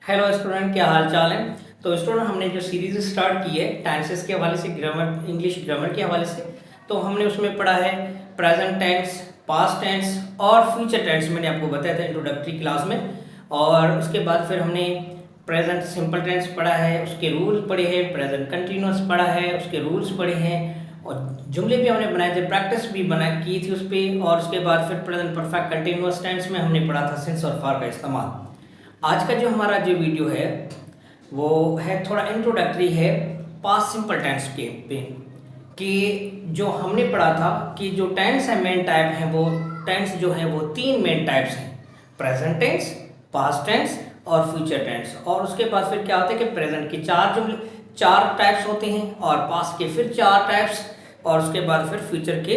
Hello student, क्या हाल चाल है। तो स्टूडेंट, हमने जो सीरीज स्टार्ट की है टेंसेस के हवाले से, ग्रामर, इंग्लिश ग्रामर के हवाले से, तो हमने उसमें पढ़ा है प्रेजेंट टेंस, पास्ट टेंस और फ्यूचर टेंस। मैंने आपको बताया था इंट्रोडक्टरी क्लास में। और उसके बाद फिर हमने प्रेजेंट सिंपल टेंस पढ़ा है, उसके रूल्स पढ़े हैं, प्रेजेंट कंटिन्यूअस पढ़ा है, उसके रूल्स पढ़े हैं, और जुमले भी हमने बनाए थे, प्रैक्टिस भी की थी उस पर। और उसके बाद फिर प्रेजेंट परफेक्ट कंटिन्यूअस टेंस में हमने पढ़ा था सिंस और फॉर का इस्तेमाल। आज का जो हमारा जो वीडियो है वो है थोड़ा इंट्रोडक्टरी है पास्ट सिंपल टेंस के पे, कि जो हमने पढ़ा था कि जो टेंस है मेन टाइप है, वो टेंस जो है वो तीन मेन टाइप्स हैं, प्रेजेंट टेंस, पास्ट टेंस और फ्यूचर टेंस। और उसके बाद फिर क्या होता है कि प्रेजेंट के चार टाइप्स होते हैं, और पास्ट के फिर चार टाइप्स, और उसके बाद फिर फ्यूचर के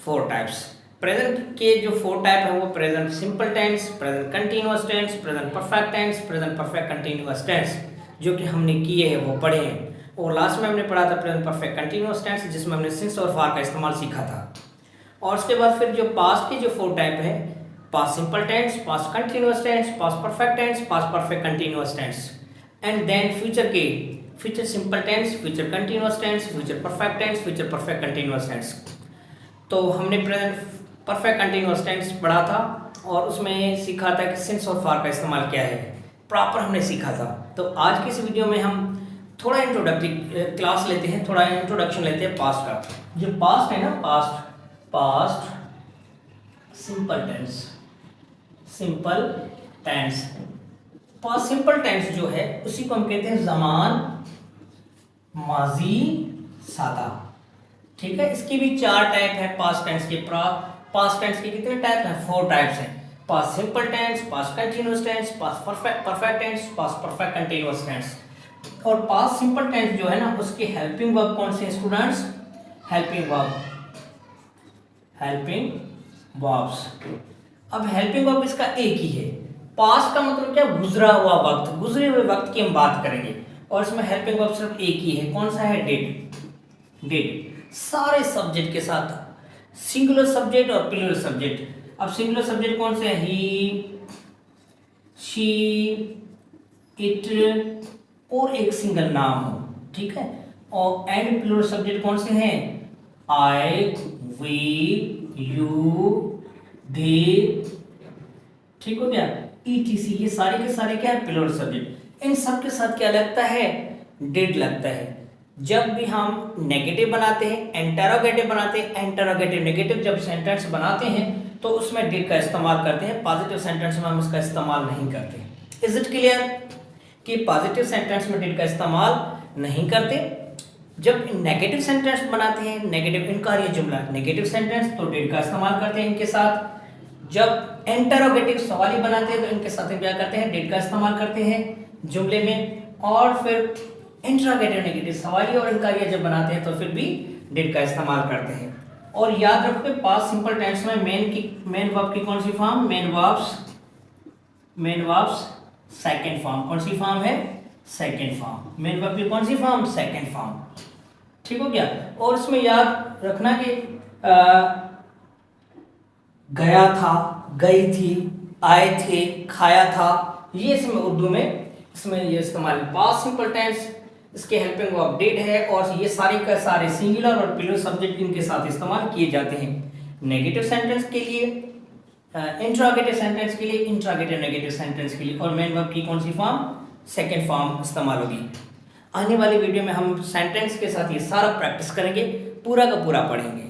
4 टाइप्स। प्रेजेंट के जो 4 टाइप है वो present simple tense, present continuous tense, present perfect tense, present perfect continuous tense, जो कि हमने किए हैं वो पढ़े हैं। और लास्ट में हमने पढ़ा था प्रेजेंट परफेक्ट कंटिन्यूअस टेंस, जिसमें हमने सिंस और फॉर का इस्तेमाल सीखा था। और उसके बाद फिर जो पास्ट के जो 4 टाइप है, past simple tense, past continuous tense, past perfect tense, past perfect continuous tense. And then future simple tense, future continuous tense, future perfect tense, future perfect continuous tense. तो हमने प्रेजेंट परफेक्ट कंटिन्यूअस टेंस पढ़ा था, और उसमें सीखा था कि since और फॉर का इस्तेमाल क्या है, प्रॉपर हमने सीखा था। तो आज की इस वीडियो में हम थोड़ा इंट्रोडक्टरी क्लास लेते हैं, थोड़ा इंट्रोडक्शन लेते हैं पास्ट का। जो पास्ट है ना, past simple tense, simple tense, past simple tense जो है उसी को हम कहते हैं ज़मान माजी सादा। ठीक है, इसकी भी 4 टाइप है पास्ट टेंस के। पास्ट टेंस के कितने टाइप हैं? 4 टाइप्स हैं। Past simple tense, past continuous tense, past perfect tense, past perfect continuous tense. और पास्ट सिंपल टेंस जो है ना, उसके हेल्पिंग वर्ब कौन से हैं स्टूडेंट्स? Helping verbs. अब हेल्पिंग वर्ब इसका एक ही है। पास्ट का मतलब क्या? गुजरा हुआ वक्त, गुजरे हुए वक्त की हम बात करेंगे, और इसमें हेल्पिंग वर्ब सिर्फ एक ही है। कौन सा है? डिड। सारे सब्जेक्ट के साथ, सिंगुलर सब्जेक्ट और प्लूरल सब्जेक्ट। अब सिंगुलर सब्जेक्ट कौन से हैं? ही, शी, इट और एक सिंगल नाम हो, ठीक है। और एंड प्लूरल सब्जेक्ट कौन से हैं? आई, वी, यू, दे, ठीक हो गया। ETC, ये सारे के सारे क्या है? Plural subject. इन सब के साथ क्या लगता है? डिड लगता है। जब भी हम नेगेटिव बनाते हैं, इंटरोगेटिव बनाते हैं, इंटरोगेटिव नेगेटिव जब सेंटेंस बनाते हैं तो उसमें डिड का इस्तेमाल करते हैं। पॉजिटिव सेंटेंस में हम उसका इस्तेमाल नहीं करते। इज इट क्लियर कि पॉजिटिव सेंटेंस में डिड का इस्तेमाल नहीं करते? जब नेगेटिव सेंटेंस बनाते हैं, नेगेटिव इनकारी जुमला, नेगेटिव सेंटेंस, तो डिड का इस्तेमाल करते हैं इनके साथ। जब इंटरोगेटिव सवाली बनाते हैं तो इनके साथ क्या करते हैं? डिड का इस्तेमाल करते हैं जुमले में। और फिर इंट्रोगेटिव नेगेटिव सवाली और इनकारियां जब बनाते हैं तो फिर भी डिड का इस्तेमाल करते हैं। और याद रखो पास्ट सिंपल टेंस में मेन वर्ब की कौन सी form? Main verbs second form. कौन सी फॉर्म है? Second form. मेन वर्ब की कौन सी फॉर्म? Second form. ठीक हो गया। और इसमें याद रखना कि गया था, गई थी, आए थे, खाया था, ये इसमें उर्दू में इसमें ये इस्तेमाल। पास्ट सिंपल टेंस, इसके हेल्पिंग वर्ब डिड है, और ये सारे का सारे सिंगुलर और प्लूरल सब्जेक्ट इनके साथ इस्तेमाल किए जाते हैं। नेगेटिव सेंटेंस के लिए, इंट्रोगेटिव सेंटेंस के लिए, इंट्रोगेटिव नेगेटिव सेंटेंस के लिए, और मेन वर्ब की कौन सी फॉर्म? सेकंड फॉर्म इस्तेमाल होगी। आने वाली वीडियो में हम सेंटेंस के साथ ये सारा प्रैक्टिस करेंगे, पूरा का पूरा पढ़ेंगे।